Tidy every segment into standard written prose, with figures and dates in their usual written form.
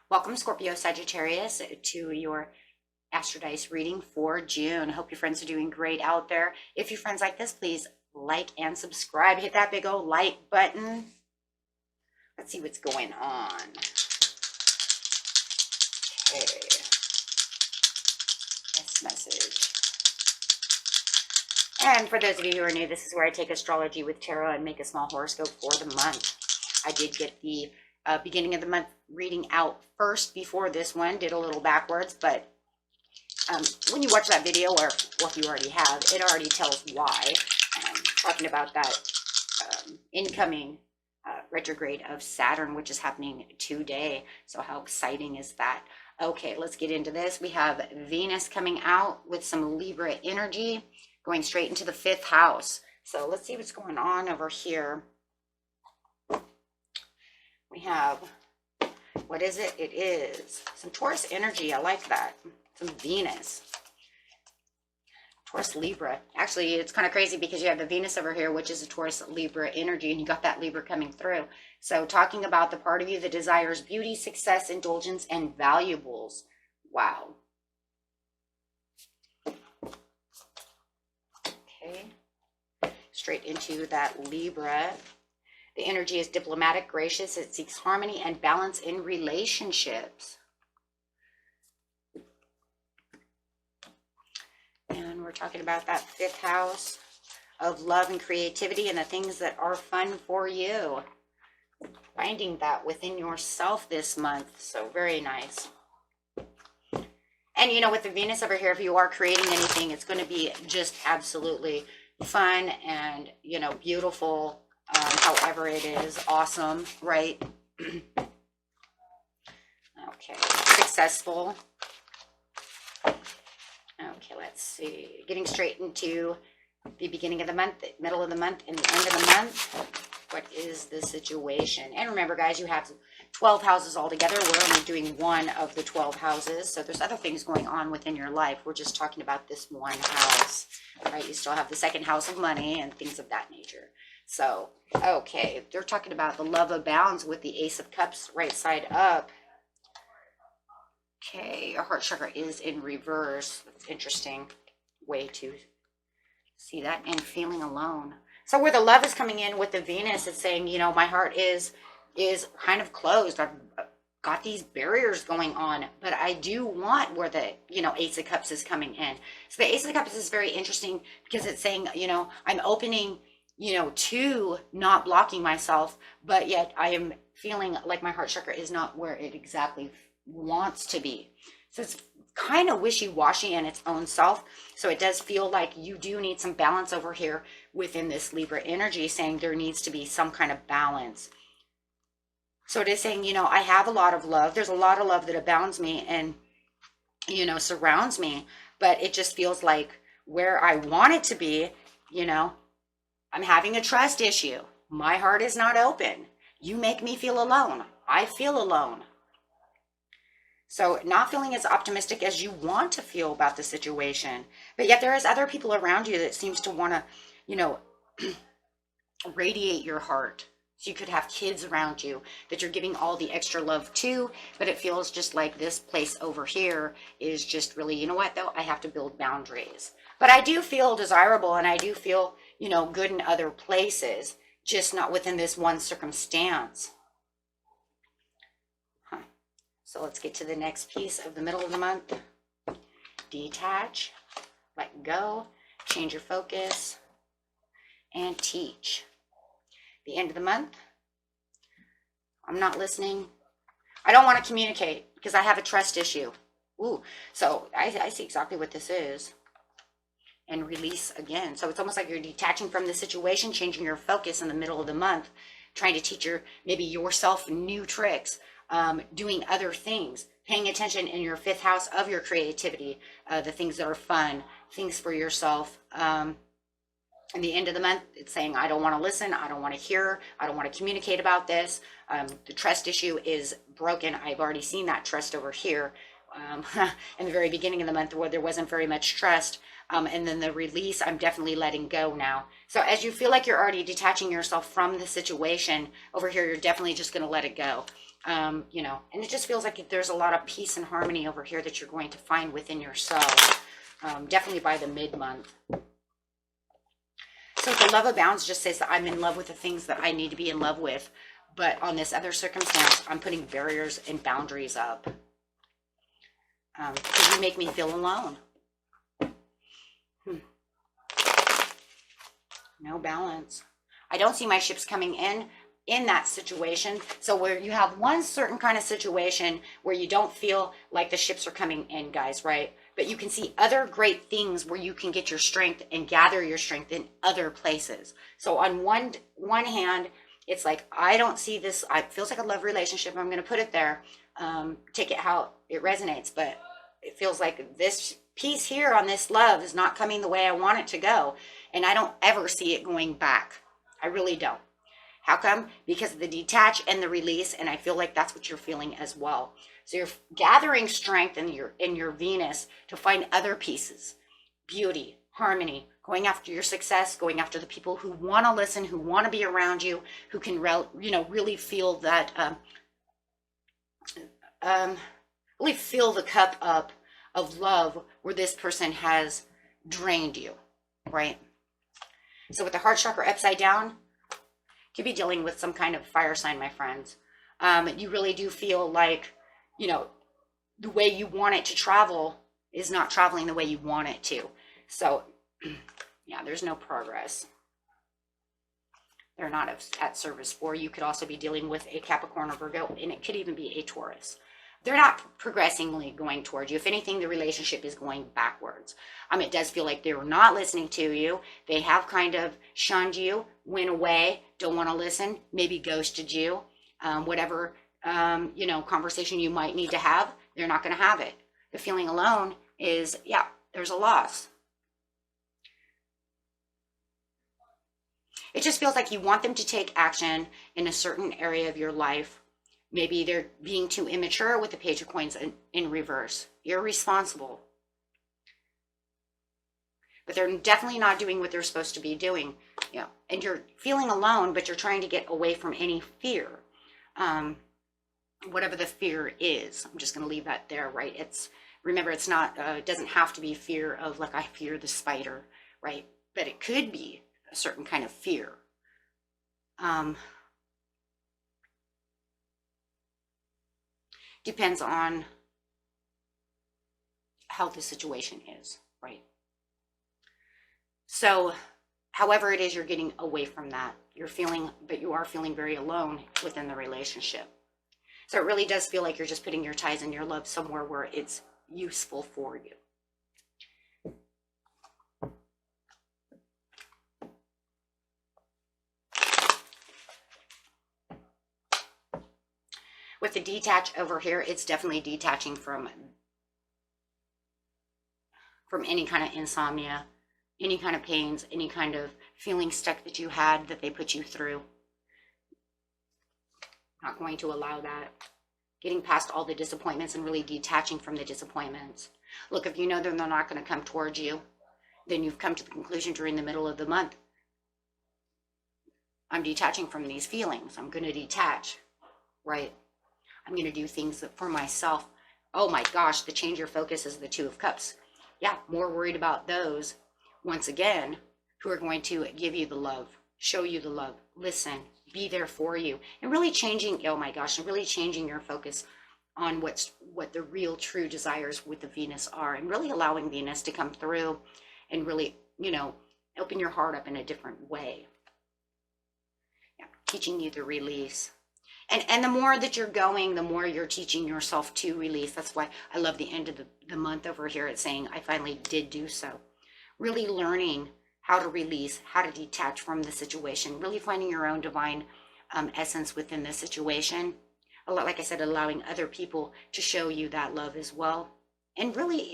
Welcome, Scorpio, Sagittarius, to your Astrodice reading for June. Hope your friends are doing great out there. If your friends like this, please like and subscribe. Hit that big old like button. Let's see what's going on. Okay. This message. And for those of you who are new, this is where I take astrology with tarot and make a small horoscope for the month. I did get the beginning of the month reading out first before this one, did a little backwards, but when you watch that video, or what you already have, it already tells why. Talking about that incoming retrograde of Saturn, which is happening today. So how exciting is that? Okay, let's get into this. We have Venus coming out with some Libra energy, going straight into the 5th house. So let's see what's going on over here. We have, what is it? It is some Taurus energy. I like that. Some Venus. Taurus Libra. Actually, it's kind of crazy because you have the Venus over here, which is a Taurus Libra energy, and you got that Libra coming through. So talking about the part of you that desires beauty, success, indulgence, and valuables. Wow. Okay. Straight into that Libra. The energy is diplomatic, gracious. It seeks harmony and balance in relationships. And we're talking about that 5th house of love and creativity and the things that are fun for you. Finding that within yourself this month. So very nice. And you know, with the Venus over here, if you are creating anything, it's going to be just absolutely fun and, you know, beautiful. However it is, awesome, right? Okay, successful. Okay, let's see. Getting straight into the beginning of the month, the middle of the month, and the end of the month. What is the situation? And remember, guys, you have 12 houses altogether. We're only doing one of the 12 houses. So there's other things going on within your life. We're just talking about this one house, right? You still have the 2nd house of money and things of that nature. So, okay, they're talking about the love abounds with the Ace of Cups right side up. Okay, your heart chakra is in reverse. That's interesting way to see that. And feeling alone. So where the love is coming in with the Venus, it's saying, you know, my heart is kind of closed. I've got these barriers going on, but I do want where the, you know, Ace of Cups is coming in. So the Ace of Cups is very interesting because it's saying, you know, I'm opening, you know, to not blocking myself, but yet I am feeling like my heart chakra is not where it exactly wants to be. So it's kind of wishy-washy in its own self. So it does feel like you do need some balance over here within this Libra energy, saying there needs to be some kind of balance. So it is saying, you know, I have a lot of love. There's a lot of love that abounds me and, you know, surrounds me, but it just feels like where I want it to be, you know, I'm having a trust issue. My heart is not open. You make me feel alone. I feel alone. So not feeling as optimistic as you want to feel about the situation. But yet there is other people around you that seems to want to, you know, radiate your heart. So you could have kids around you that you're giving all the extra love to, but it feels just like this place over here is just really, you know what, though, I have to build boundaries. But I do feel desirable and I do feel, you know, good in other places, just not within this one circumstance. So let's get to the next piece of the middle of the month. Detach, let go, change your focus, and teach. The end of the month, I'm not listening. I don't want to communicate because I have a trust issue. Ooh, so I see exactly what this is. And release again. So it's almost like you're detaching from the situation, changing your focus in the middle of the month, trying to teach maybe yourself new tricks, doing other things, paying attention in your 5th house of your creativity, the things that are fun, things for yourself. In the end of the month, it's saying, I don't want to listen. I don't want to hear. I don't want to communicate about this. The trust issue is broken. I've already seen that trust over here in the very beginning of the month where there wasn't very much trust. And then the release, I'm definitely letting go now. So as you feel like you're already detaching yourself from the situation over here, you're definitely just going to let it go. You know, and it just feels like there's a lot of peace and harmony over here that you're going to find within yourself, definitely by the mid-month. So the love abounds just says that I'm in love with the things that I need to be in love with. But on this other circumstance, I'm putting barriers and boundaries up. Because you make me feel alone. No balance. I don't see my ships coming in that situation. So where you have one certain kind of situation where you don't feel like the ships are coming in, guys, right? But you can see other great things where you can get your strength and gather your strength in other places. So on one hand, it's like, I don't see this. It feels like a love relationship. I'm going to put it there. Take it how it resonates. But it feels like this piece here on this love is not coming the way I want it to go. And I don't ever see it going back. I really don't. How come? Because of the detach and the release. And I feel like that's what you're feeling as well. So you're gathering strength in your Venus to find other pieces, beauty, harmony, going after your success, going after the people who want to listen, who want to be around you, who can, really feel that, really fill the cup up of love where this person has drained you, right? So with the heart chakra upside down, you could be dealing with some kind of fire sign, my friends. You really do feel like, the way you want it to travel is not traveling the way you want it to. So, yeah, there's no progress. They're not at service for you. Could also be dealing with a Capricorn or Virgo, and it could even be a Taurus. They're not progressively going towards you. If anything, the relationship is going backwards. It does feel like they were not listening to you. They have kind of shunned you, went away, don't want to listen, maybe ghosted you, whatever conversation you might need to have, they're not going to have it. The feeling alone is, yeah, there's a loss. It just feels like you want them to take action in a certain area of your life. Maybe they're being too immature with the Page of Coins in reverse. Irresponsible. But they're definitely not doing what they're supposed to be doing. And you're feeling alone, but you're trying to get away from any fear. Whatever the fear is, I'm just going to leave that there, right? Remember, it's not, it doesn't have to be fear of like, I fear the spider, right? But it could be a certain kind of fear. Depends on how the situation is, right? So, however it is, you're getting away from that. But you are feeling very alone within the relationship. So it really does feel like you're just putting your ties and your love somewhere where it's useful for you. With the detach over here, it's definitely detaching from any kind of insomnia, any kind of pains, any kind of feeling stuck that you had that they put you through. Not going to allow that. Getting past all the disappointments and really detaching from the disappointments. Look, if you know that they're not going to come towards you, then you've come to the conclusion during the middle of the month. I'm detaching from these feelings. I'm going to detach, right? I'm going to do things for myself. Oh my gosh, the change your focus is the Two of Cups. Yeah, more worried about those, once again, who are going to give you the love, show you the love, listen, be there for you, and really changing, oh my gosh, and really changing your focus on what the real true desires with the Venus are, and really allowing Venus to come through and really, open your heart up in a different way. Yeah, teaching you to release. And the more that you're going, the more you're teaching yourself to release. That's why I love the end of the month over here. It's saying, I finally did do so. Really learning how to release, how to detach from the situation, really finding your own divine essence within the situation. like I said, allowing other people to show you that love as well. And really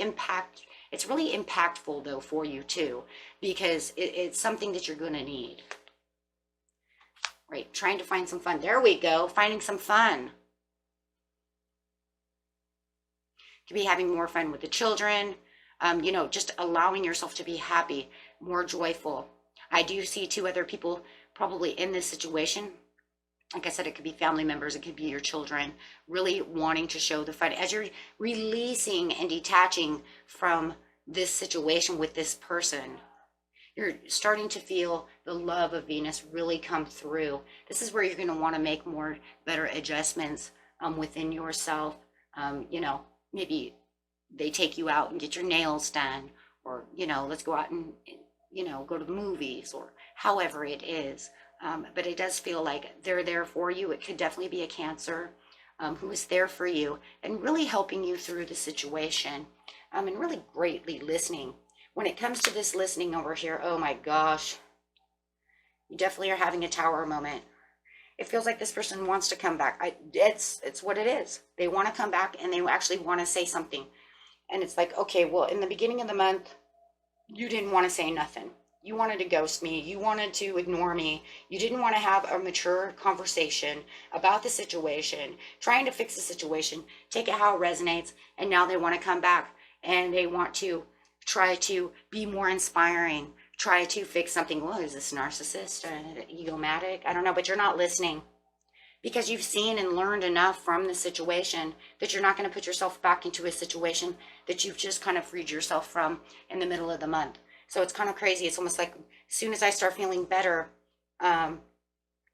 it's really impactful though for you too, because it's something that you're going to need. Right, trying to find some fun. There we go, finding some fun. To be having more fun with the children, you know, just allowing yourself to be happy, more joyful. I do see 2 other people probably in this situation. Like I said, it could be family members, it could be your children, really wanting to show the fun as you're releasing and detaching from this situation with this person. You're starting to feel the love of Venus really come through. This is where you're going to want to make better adjustments within yourself. You know, maybe they take you out and get your nails done, or, you know, let's go out and, you know, go to the movies, or however it is. But it does feel like they're there for you. It could definitely be a Cancer who is there for you and really helping you through the situation, and really greatly listening. When it comes to this listening over here, oh my gosh, you definitely are having a Tower moment. It feels like this person wants to come back. It's what it is. They want to come back and they actually want to say something. And it's like, okay, well, in the beginning of the month, you didn't want to say nothing. You wanted to ghost me. You wanted to ignore me. You didn't want to have a mature conversation about the situation, trying to fix the situation, take it how it resonates. And now they want to come back and they want to try to be more inspiring, try to fix something. Well, is this narcissist or egomatic? I don't know, but you're not listening because you've seen and learned enough from the situation that you're not going to put yourself back into a situation that you've just kind of freed yourself from in the middle of the month. So it's kind of crazy. It's almost like as soon as I start feeling better,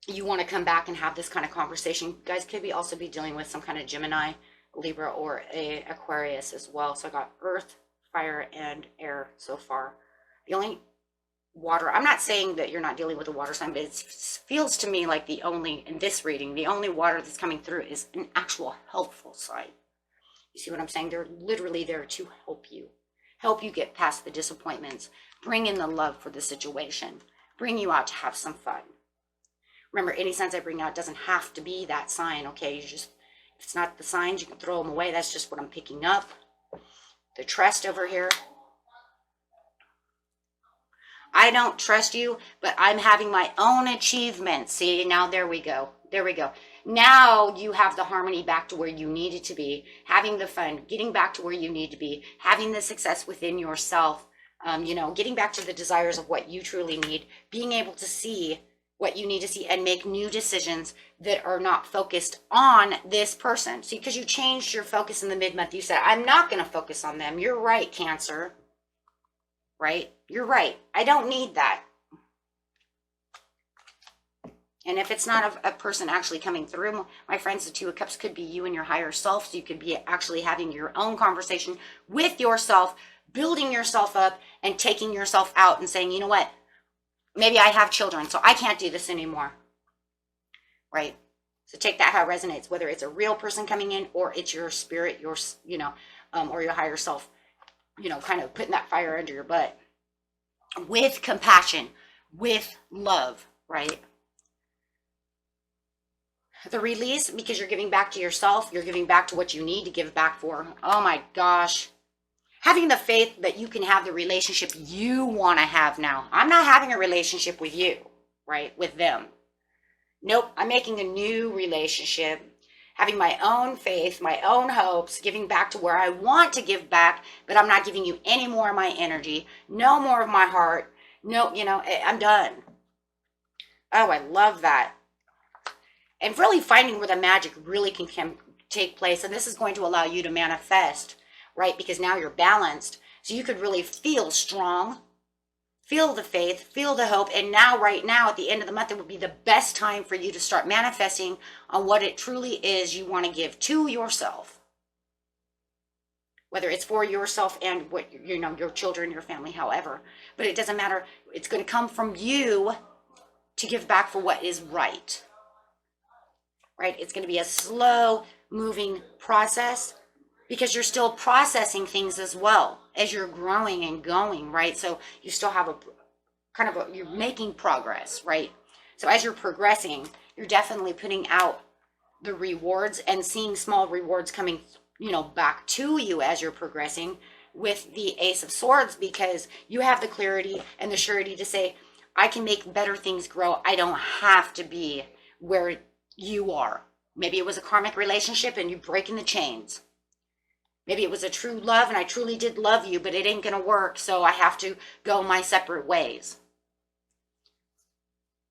you want to come back and have this kind of conversation. You guys could also be dealing with some kind of Gemini, Libra, or a Aquarius as well. So I got Earth, Fire, and Air so far. The only water, I'm not saying that you're not dealing with a water sign, but it feels to me like in this reading, the only water that's coming through is an actual helpful sign. You see what I'm saying? They're literally there to help you get past the disappointments, bring in the love for the situation, bring you out to have some fun. Remember, any signs I bring out doesn't have to be that sign, okay? If it's not the signs, you can throw them away. That's just what I'm picking up. The trust over here. I don't trust you, but I'm having my own achievements. See, now there we go. There we go. Now you have the harmony back to where you need it to be, having the fun, getting back to where you need to be, having the success within yourself, you know, getting back to the desires of what you truly need, being able to see what you need to see and make new decisions that are not focused on this person. See, because you changed your focus in the mid-month. You said, I'm not going to focus on them. You're right, Cancer. Right? You're right. I don't need that. And if it's not a person actually coming through, my friends, the Two of Cups could be you and your higher self. So you could be actually having your own conversation with yourself, building yourself up and taking yourself out and saying, you know what? Maybe I have children, so I can't do this anymore. Right? So take that how it resonates, whether it's a real person coming in or it's your spirit, or your higher self, kind of putting that fire under your butt with compassion, with love, right? The release, because you're giving back to yourself, you're giving back to what you need to give back for. Oh my gosh. Having the faith that you can have the relationship you want to have now. I'm not having a relationship with you, right? With them. Nope, I'm making a new relationship, having my own faith, my own hopes, giving back to where I want to give back, but I'm not giving you any more of my energy, no more of my heart. No, I'm done. Oh, I love that. And really finding where the magic really can take place. And this is going to allow you to manifest, right? Because now you're balanced. So you could really feel strong, feel the faith, feel the hope. And now, right now, at the end of the month, it would be the best time for you to start manifesting on what it truly is you want to give to yourself. Whether it's for yourself and what, your children, your family, however. But it doesn't matter. It's going to come from you to give back for what is right. Right? It's going to be a slow moving process because you're still processing things as well as you're growing and going, right? So you still have you're making progress, right? So as you're progressing, you're definitely putting out the rewards and seeing small rewards coming, you know, back to you as you're progressing with the Ace of Swords, because you have the clarity and the surety to say, I can make better things grow. I don't have to be where you are. Maybe it was a karmic relationship and you're breaking the chains. Maybe it was a true love and I truly did love you, but it ain't going to work. So I have to go my separate ways.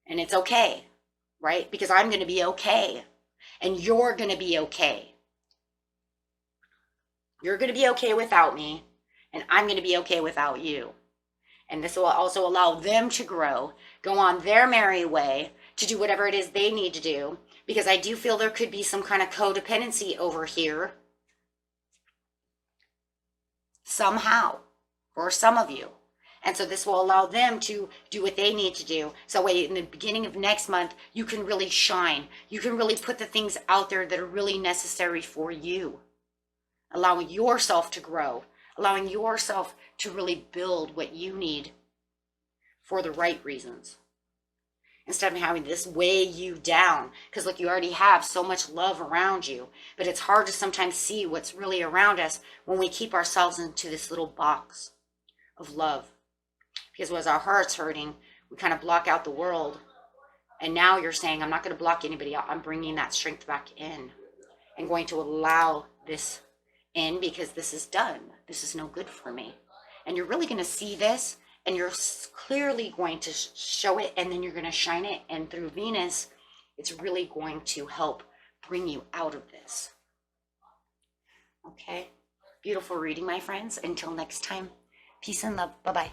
And it's okay, right? Because I'm going to be okay. And you're going to be okay. You're going to be okay without me. And I'm going to be okay without you. And this will also allow them to grow, go on their merry way, to do whatever it is they need to do. Because I do feel there could be some kind of codependency over here. Somehow. For some of you. And so this will allow them to do what they need to do. So in the beginning of next month, you can really shine. You can really put the things out there that are really necessary for you. Allowing yourself to grow. Allowing yourself to really build what you need for the right reasons. Instead of having this weigh you down. Because look, you already have so much love around you. But it's hard to sometimes see what's really around us when we keep ourselves into this little box of love. Because as our heart's hurting, we kind of block out the world. And now you're saying, I'm not going to block anybody out. I'm bringing that strength back in. And going to allow this in because this is done. This is no good for me. And you're really going to see this. And you're clearly going to show it. And then you're going to shine it. And through Venus, it's really going to help bring you out of this. Okay? Beautiful reading, my friends. Until next time, peace and love. Bye-bye.